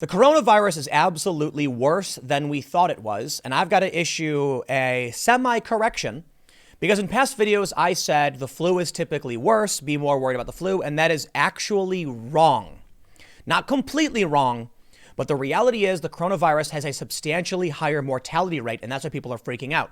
The coronavirus is absolutely worse than we thought it was, and I've got to issue a semi-correction because in past videos I said the flu is typically worse, be more worried about the flu, and that is actually wrong. Not completely wrong, but the reality is the coronavirus has a substantially higher mortality rate, and that's why people are freaking out.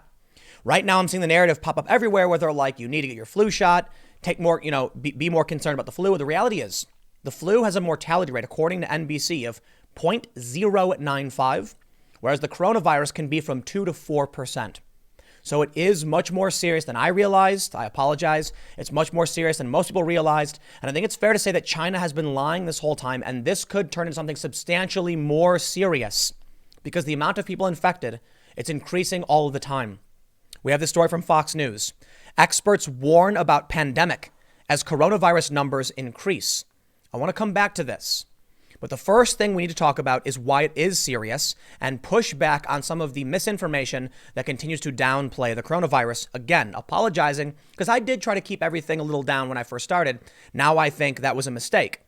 Right now I'm seeing the narrative pop up everywhere where they're like, you need to get your flu shot, take more, be more concerned about the flu. The reality is the flu has a mortality rate, according to NBC, of 0.095, whereas the coronavirus can be from 2 to 4%. So it is much more serious than I realized. I apologize. It's much more serious than most people realized. And I think it's fair to say that China has been lying this whole time, and this could turn into something substantially more serious because the amount of people infected, it's increasing all the time. We have this story from Fox News. Experts warn about pandemic as coronavirus numbers increase. I want to come back to this. But the first thing we need to talk about is why it is serious and push back on some of the misinformation that continues to downplay the coronavirus. Again, apologizing because I did try to keep everything a little down when I first started. Now I think that was a mistake.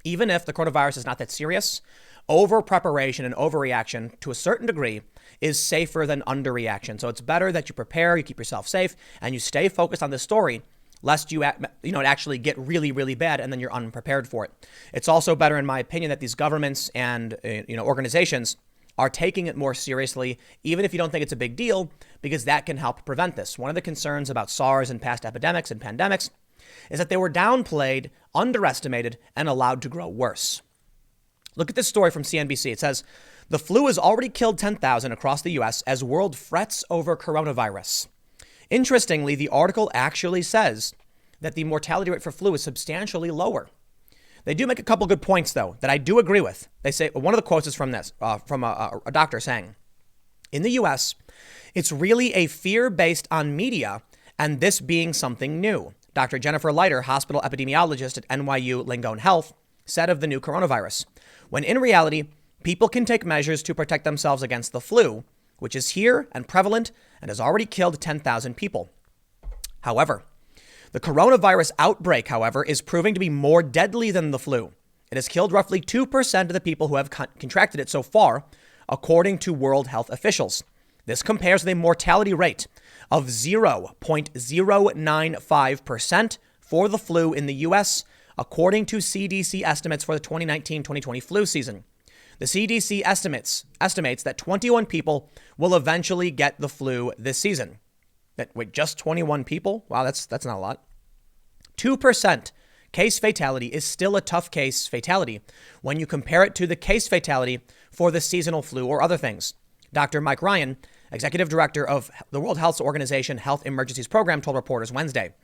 Even if the coronavirus is not that serious, over preparation and overreaction to a certain degree is safer than underreaction. So it's better that you prepare, you keep yourself safe, and you stay focused on this story lest it actually get really, really bad and then you're unprepared for it. It's also better, in my opinion, that these governments and organizations are taking it more seriously, even if you don't think it's a big deal, because that can help prevent this. One of the concerns about SARS and past epidemics and pandemics is that they were downplayed, underestimated, and allowed to grow worse. Look at this story from CNBC. It says, the flu has already killed 10,000 across the U.S. as world frets over coronavirus. Interestingly, the article actually says that the mortality rate for flu is substantially lower. They do make a couple good points, though, that I do agree with. They say, one of the quotes is from a doctor saying, in the U.S., it's really a fear based on media and this being something new. Dr. Jennifer Leiter, hospital epidemiologist at NYU Langone Health, said of the new coronavirus, when in reality, people can take measures to protect themselves against the flu, which is here and prevalent and has already killed 10,000 people. However, the coronavirus outbreak, is proving to be more deadly than the flu. It has killed roughly 2% of the people who have contracted it so far, according to World Health officials. This compares with a mortality rate of 0.095% for the flu in the U.S., according to CDC estimates for the 2019-2020 flu season. The CDC estimates that 21 people will eventually get the flu this season. Just 21 people? Wow, that's not a lot. 2% case fatality is still a tough case fatality when you compare it to the case fatality for the seasonal flu or other things. Dr. Mike Ryan, executive director of the World Health Organization Health Emergencies Program, told reporters Wednesday,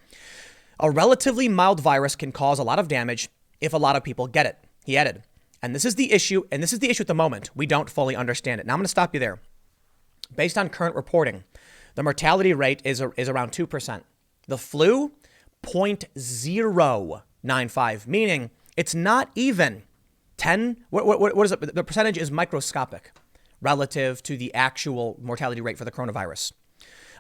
a relatively mild virus can cause a lot of damage if a lot of people get it, he added. And this is the issue at the moment. We don't fully understand it. Now I'm going to stop you there. Based on current reporting, the mortality rate is around 2%. The flu, 0.095, meaning it's not even 10. What is it? The percentage is microscopic relative to the actual mortality rate for the coronavirus.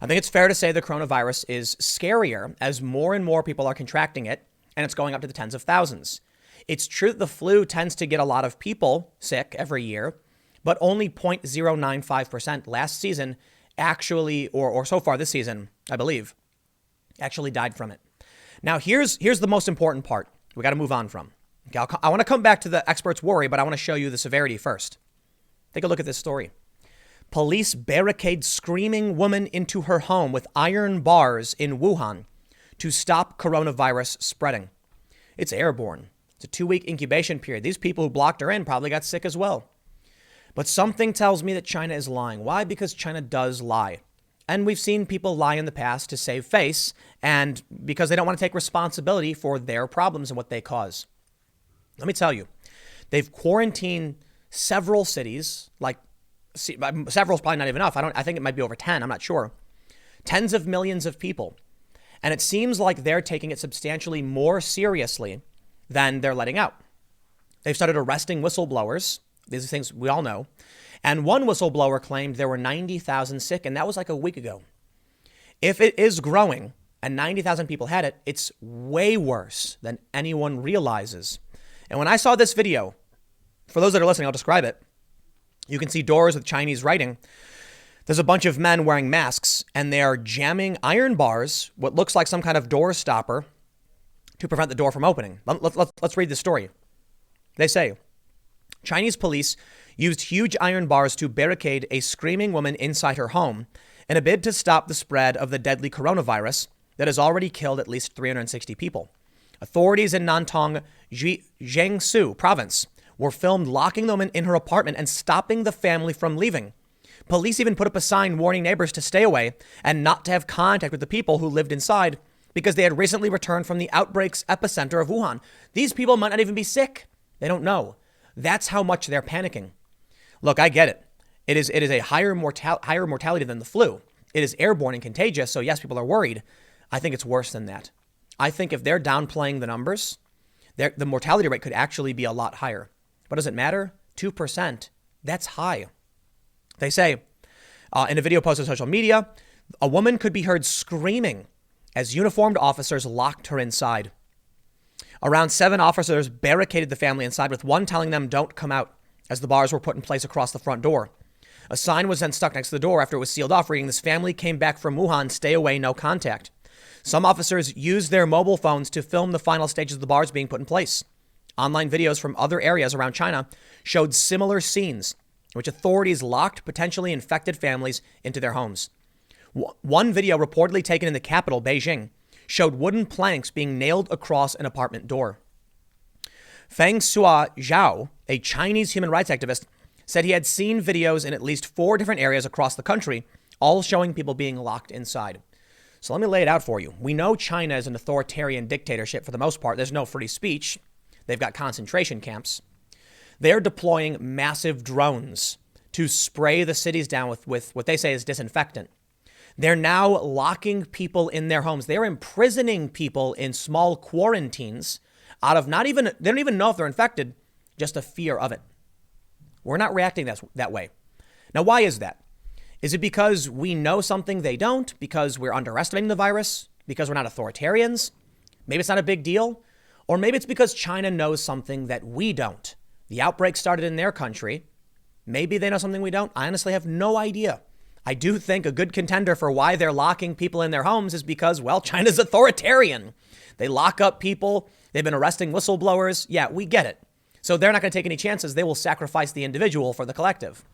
I think it's fair to say the coronavirus is scarier as more and more people are contracting it, and it's going up to the tens of thousands. It's true that the flu tends to get a lot of people sick every year, but only 0.095% last season actually, or so far this season, I believe, actually died from it. Now, here's the most important part we got to move on from. Okay, I want to come back to the experts' worry, but I want to show you the severity first. Take a look at this story. Police barricade screaming woman into her home with iron bars in Wuhan to stop coronavirus spreading. It's airborne. It's a 2-week incubation period. These people who blocked her in probably got sick as well. But something tells me that China is lying. Why? Because China does lie. And we've seen people lie in the past to save face and because they don't want to take responsibility for their problems and what they cause. Let me tell you, they've quarantined several cities, several is probably not even enough. I think it might be over 10. I'm not sure. Tens of millions of people. And it seems like they're taking it substantially more seriously than they're letting out. They've started arresting whistleblowers. These are things we all know. And one whistleblower claimed there were 90,000 sick, and that was like a week ago. If it is growing and 90,000 people had it, it's way worse than anyone realizes. And when I saw this video, For those that are listening, I'll describe it. You can see doors with Chinese writing. There's a bunch of men wearing masks, and they are jamming iron bars, what looks like some kind of door stopper, to prevent the door from opening. Let's read the story. They say, Chinese police used huge iron bars to barricade a screaming woman inside her home in a bid to stop the spread of the deadly coronavirus that has already killed at least 360 people. Authorities in Nantong, Jiangsu province were filmed locking the woman in her apartment and stopping the family from leaving. Police even put up a sign warning neighbors to stay away and not to have contact with the people who lived inside because they had recently returned from the outbreak's epicenter of Wuhan. These people might not even be sick. They don't know. That's how much they're panicking. Look, I get it. It is a higher mortality than the flu. It is airborne and contagious. So yes, people are worried. I think it's worse than that. I think if they're downplaying the numbers, the mortality rate could actually be a lot higher. But does it matter? 2%. That's high. They say in a video posted on social media, a woman could be heard screaming as uniformed officers locked her inside. Around 7 officers barricaded the family inside, with one telling them don't come out as the bars were put in place across the front door. A sign was then stuck next to the door after it was sealed off, reading, "This family came back from Wuhan, stay away, no contact." Some officers used their mobile phones to film the final stages of the bars being put in place. Online videos from other areas around China showed similar scenes in which authorities locked potentially infected families into their homes. One video reportedly taken in the capital, Beijing, showed wooden planks being nailed across an apartment door. Feng Sua Zhao, a Chinese human rights activist, said he had seen videos in at least 4 different areas across the country, all showing people being locked inside. So let me lay it out for you. We know China is an authoritarian dictatorship for the most part. There's no free speech. They've got concentration camps. They're deploying massive drones to spray the cities down with what they say is disinfectant. They're now locking people in their homes. They're imprisoning people in small quarantines out of they don't even know if they're infected, just a fear of it. We're not reacting that way. Now, why is that? Is it because we know something they don't? Because we're underestimating the virus? Because we're not authoritarians? Maybe it's not a big deal. Or maybe it's because China knows something that we don't. The outbreak started in their country. Maybe they know something we don't. I honestly have no idea. I do think a good contender for why they're locking people in their homes is because, well, China's authoritarian. They lock up people. They've been arresting whistleblowers. Yeah, we get it. So they're not going to take any chances. They will sacrifice the individual for the collective.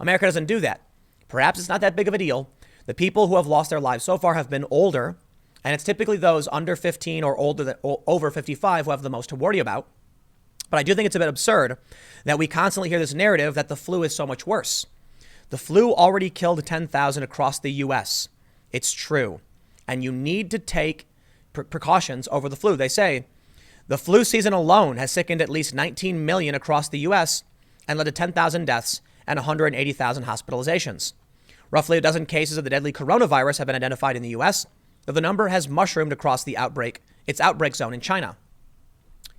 America doesn't do that. Perhaps it's not that big of a deal. The people who have lost their lives so far have been older, and it's typically those under 15 or over 55 who have the most to worry about. But I do think it's a bit absurd that we constantly hear this narrative that the flu is so much worse. The flu already killed 10,000 across the U.S. It's true. And you need to take precautions over the flu. They say the flu season alone has sickened at least 19 million across the U.S. and led to 10,000 deaths and 180,000 hospitalizations. Roughly a dozen cases of the deadly coronavirus have been identified in the U.S., though the number has mushroomed across its outbreak zone in China.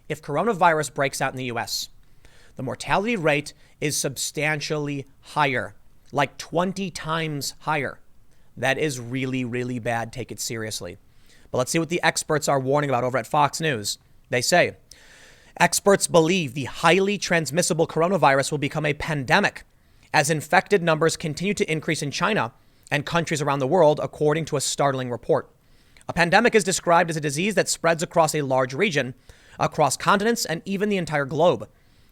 If coronavirus breaks out in the U.S., the mortality rate is substantially higher, like 20 times higher. That is really, really bad. Take it seriously. But let's see what the experts are warning about over at Fox News. They say, experts believe the highly transmissible coronavirus will become a pandemic as infected numbers continue to increase in China and countries around the world, according to a startling report. A pandemic is described as a disease that spreads across a large region, across continents, and even the entire globe.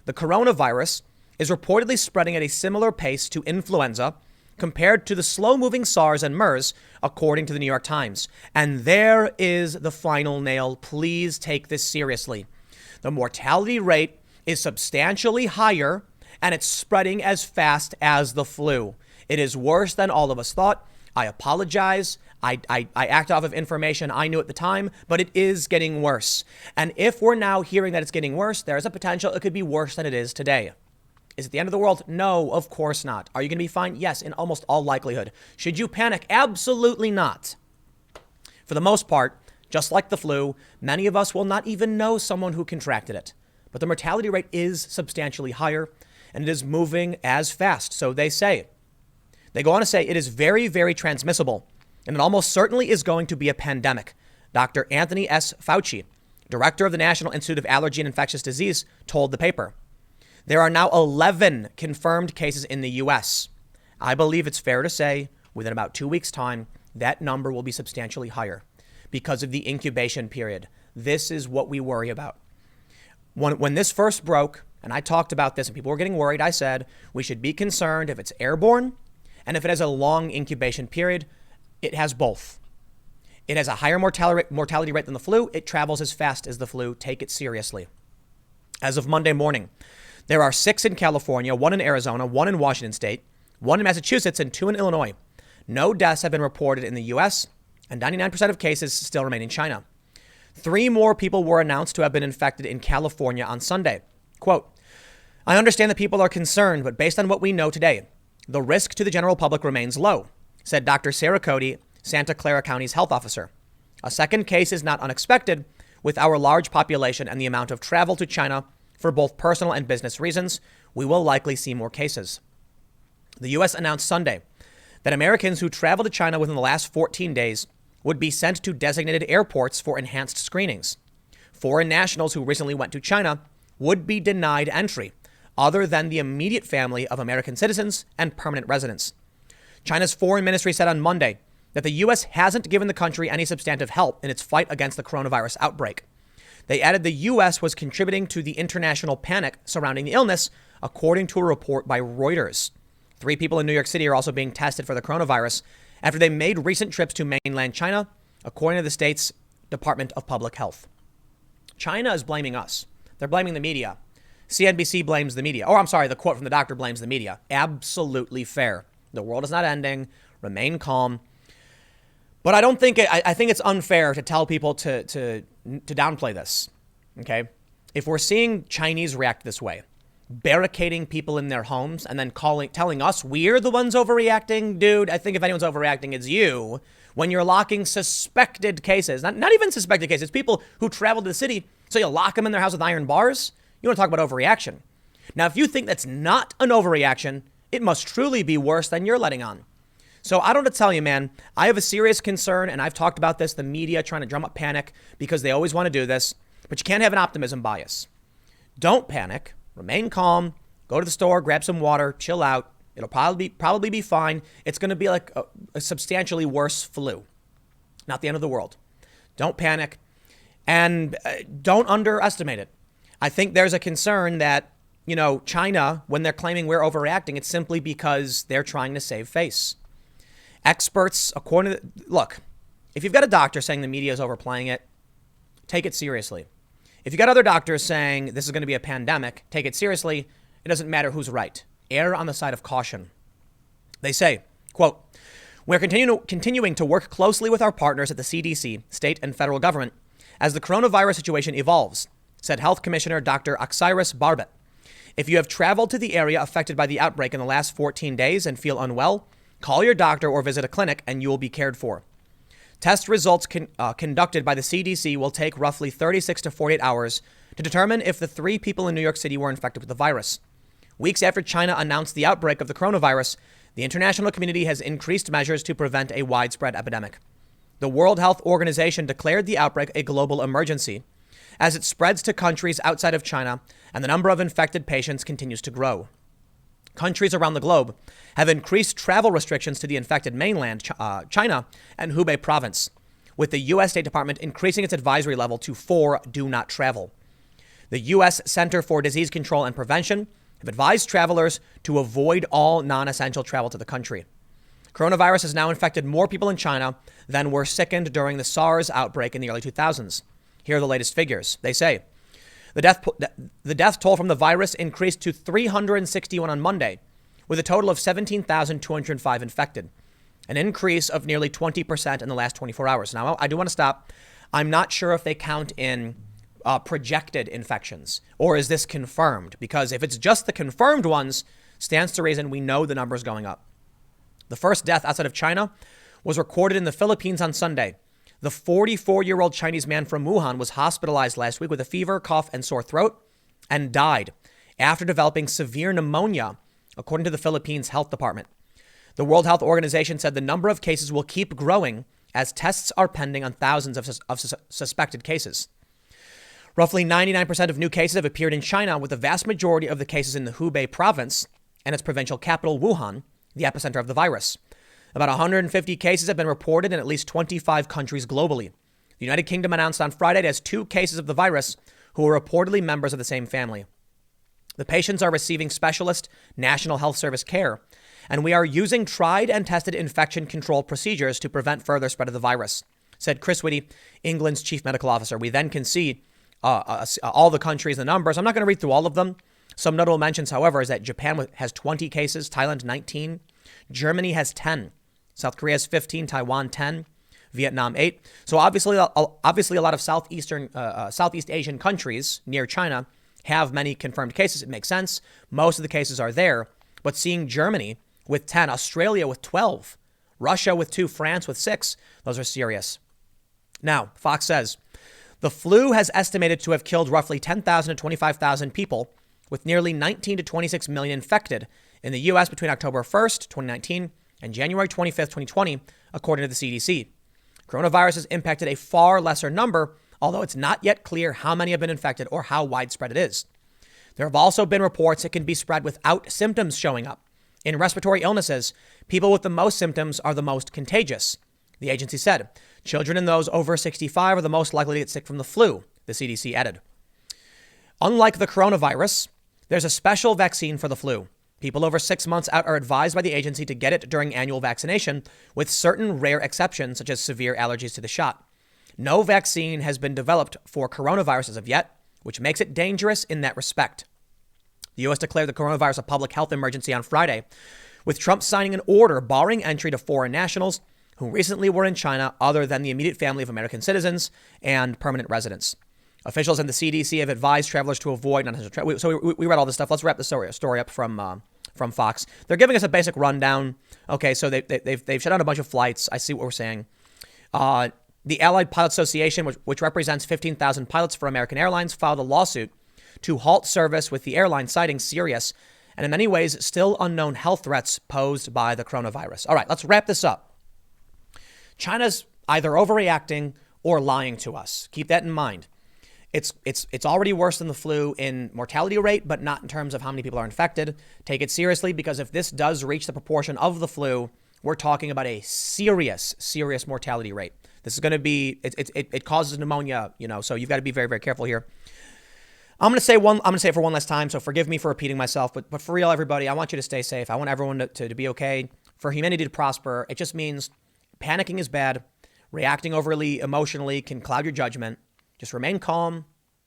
The coronavirus is reportedly spreading at a similar pace to influenza compared to the slow-moving SARS and MERS, according to the New York Times. And there is the final nail. Please take this seriously. The mortality rate is substantially higher, and it's spreading as fast as the flu. It is worse than all of us thought. I apologize. I act off of information I knew at the time, but it is getting worse. And if we're now hearing that it's getting worse, there is a potential it could be worse than it is today. Is it the end of the world? No, of course not. Are you going to be fine? Yes, in almost all likelihood. Should you panic? Absolutely not. For the most part, just like the flu, many of us will not even know someone who contracted it. But the mortality rate is substantially higher, and it is moving as fast. So they say. They go on to say it is very, very transmissible, and it almost certainly is going to be a pandemic. Dr. Anthony S. Fauci, director of the National Institute of Allergy and Infectious Disease, told the paper. There are now 11 confirmed cases in the US. I believe it's fair to say within about 2 weeks' time, that number will be substantially higher because of the incubation period. This is what we worry about. When this first broke, and I talked about this and people were getting worried, I said we should be concerned if it's airborne and if it has a long incubation period. It has both. It has a higher mortality rate than the flu. It travels as fast as the flu. Take it seriously. As of Monday morning, there are 6 in California, 1 in Arizona, 1 in Washington State, 1 in Massachusetts, and 2 in Illinois. No deaths have been reported in the US, and 99% of cases still remain in China. 3 more people were announced to have been infected in California on Sunday. Quote, I understand that people are concerned, but based on what we know today, the risk to the general public remains low, said Dr. Sarah Cody, Santa Clara County's health officer. A second case is not unexpected with our large population and the amount of travel to China for both personal and business reasons. We will likely see more cases. The U.S. announced Sunday that Americans who traveled to China within the last 14 days would be sent to designated airports for enhanced screenings. Foreign nationals who recently went to China would be denied entry, other than the immediate family of American citizens and permanent residents. China's foreign ministry said on Monday that the U.S. hasn't given the country any substantive help in its fight against the coronavirus outbreak. They added the U.S. was contributing to the international panic surrounding the illness, according to a report by Reuters. 3 people in New York City are also being tested for the coronavirus after they made recent trips to mainland China, according to the state's Department of Public Health. China is blaming us. They're blaming the media. CNBC blames the media. The quote from the doctor blames the media. Absolutely fair. The world is not ending. Remain calm. But I think it's unfair to tell people to downplay this. Okay? If we're seeing Chinese react this way, barricading people in their homes and then telling us we're the ones overreacting, dude, I think if anyone's overreacting, it's you. When you're locking suspected cases, not even suspected cases, people who travel to the city, so you lock them in their house with iron bars. You want to talk about overreaction. Now, if you think that's not an overreaction, it must truly be worse than you're letting on. So I don't know what to tell you, man. I have a serious concern, and I've talked about this, the media trying to drum up panic because they always want to do this, but you can't have an optimism bias. Don't panic. Remain calm. Go to the store, grab some water, chill out. It'll probably be fine. It's going to be like a substantially worse flu. Not the end of the world. Don't panic. And don't underestimate it. I think there's a concern that, China, when they're claiming we're overreacting, it's simply because they're trying to save face. Experts, look, if you've got a doctor saying the media is overplaying it, take it seriously. If you got other doctors saying this is going to be a pandemic, take it seriously. It doesn't matter who's right. Err on the side of caution. They say, quote, we're continuing to work closely with our partners at the CDC, state and federal government, as the coronavirus situation evolves, said Health Commissioner Dr. Oxiris Barbet. If you have traveled to the area affected by the outbreak in the last 14 days and feel unwell, call your doctor or visit a clinic and you will be cared for. Test results conducted by the CDC will take roughly 36 to 48 hours to determine if the 3 people in New York City were infected with the virus. Weeks after China announced the outbreak of the coronavirus, the international community has increased measures to prevent a widespread epidemic. The World Health Organization declared the outbreak a global emergency as it spreads to countries outside of China and the number of infected patients continues to grow. Countries around the globe have increased travel restrictions to the infected mainland, China and Hubei province, with the U.S. State Department increasing its advisory level to 4 do not travel. The U.S. Center for Disease Control and Prevention have advised travelers to avoid all non-essential travel to the country. Coronavirus has now infected more people in China than were sickened during the SARS outbreak in the early 2000s. Here are the latest figures. They say the death toll from the virus increased to 361 on Monday, with a total of 17,205 infected, an increase of nearly 20% in the last 24 hours. Now, I do want to stop. I'm not sure if they count in projected infections, or is this confirmed? Because if it's just the confirmed ones, stands to reason we know the number is going up. The first death outside of China was recorded in the Philippines on Sunday. The 44-year-old Chinese man from Wuhan was hospitalized last week with a fever, cough, and sore throat and died after developing severe pneumonia, according to the Philippines Health Department. The World Health Organization said the number of cases will keep growing as tests are pending on thousands of suspected cases. Roughly 99% of new cases have appeared in China, with the vast majority of the cases in the Hubei province and its provincial capital, Wuhan, the epicenter of the virus. About 150 cases have been reported in at least 25 countries globally. The United Kingdom announced on Friday it has 2 cases of the virus who are reportedly members of the same family. The patients are receiving specialist National Health Service care, and we are using tried and tested infection control procedures to prevent further spread of the virus, said Chris Whitty, England's chief medical officer. We then can see all the countries, the numbers. I'm not going to read through all of them. Some notable mentions, however, is that Japan has 20 cases, Thailand 19, Germany has 10, South Korea has 15, Taiwan 10, Vietnam 8. So obviously a lot of Southeast Asian countries near China have many confirmed cases. It makes sense. Most of the cases are there. But seeing Germany with 10, Australia with 12, Russia with 2, France with 6, those are serious. Now, Fox says, the flu has estimated to have killed roughly 10,000 to 25,000 people, with nearly 19 to 26 million infected in the U.S. between October 1st, 2019 and January 25th, 2020, according to the CDC. Coronavirus has impacted a far lesser number, although it's not yet clear how many have been infected or how widespread it is. There have also been reports it can be spread without symptoms showing up. In respiratory illnesses, people with the most symptoms are the most contagious. The agency said, children and those over 65 are the most likely to get sick from the flu, the CDC added. Unlike the coronavirus, there's a special vaccine for the flu. People over 6 months out are advised by the agency to get it during annual vaccination, with certain rare exceptions, such as severe allergies to the shot. No vaccine has been developed for coronavirus as of yet, which makes it dangerous in that respect. The U.S. declared the coronavirus a public health emergency on Friday, with Trump signing an order barring entry to foreign nationals who recently were in China other than the immediate family of American citizens and permanent residents. Officials and the CDC have advised travelers to avoid non-essential travel. So we read all this stuff. Let's wrap the story up from Fox. They're giving us a basic rundown. Okay, so they've shut down a bunch of flights. I see what we're saying. The Allied Pilots Association, which represents 15,000 pilots for American Airlines, filed a lawsuit to halt service with the airline, citing serious and in many ways still unknown health threats posed by the coronavirus. All right, let's wrap this up. China's either overreacting or lying to us. Keep that in mind. It's already worse than the flu in mortality rate, but not in terms of how many people are infected. Take it seriously, because if this does reach the proportion of the flu, we're talking about a serious mortality rate. This is going to be, it causes pneumonia, so you've got to be very, very careful here. I'm going to say it for one last time, so forgive me for repeating myself, but for real, everybody, I want you to stay safe. I want everyone to be okay, for humanity to prosper. It just means panicking is bad. Reacting overly emotionally can cloud your judgment. Just remain calm.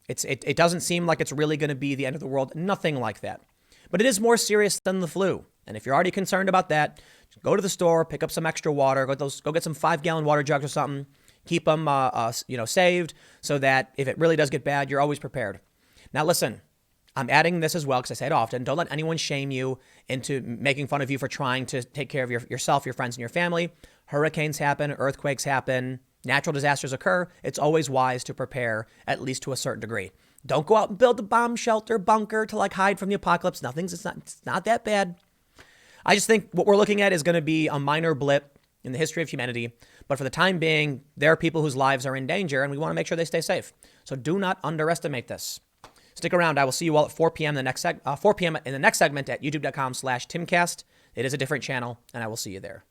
It doesn't seem like it's really going to be the end of the world. Nothing like that. But it is more serious than the flu. And if you're already concerned about that, just go to the store, pick up some extra water, go get some 5-gallon water jugs or something. Keep them, saved, so that if it really does get bad, you're always prepared. Now, listen, I'm adding this as well because I say it often. Don't let anyone shame you into making fun of you for trying to take care of yourself, your friends, and your family. Hurricanes happen, earthquakes happen, natural disasters occur. It's always wise to prepare, at least to a certain degree. Don't go out and build a bomb shelter bunker to hide from the apocalypse. It's not that bad. I just think what we're looking at is going to be a minor blip in the history of humanity. But for the time being, there are people whose lives are in danger, and we want to make sure they stay safe. So do not underestimate this. Stick around. I will see you all at 4 p.m. in the next segment at youtube.com/Timcast. It is a different channel, and I will see you there.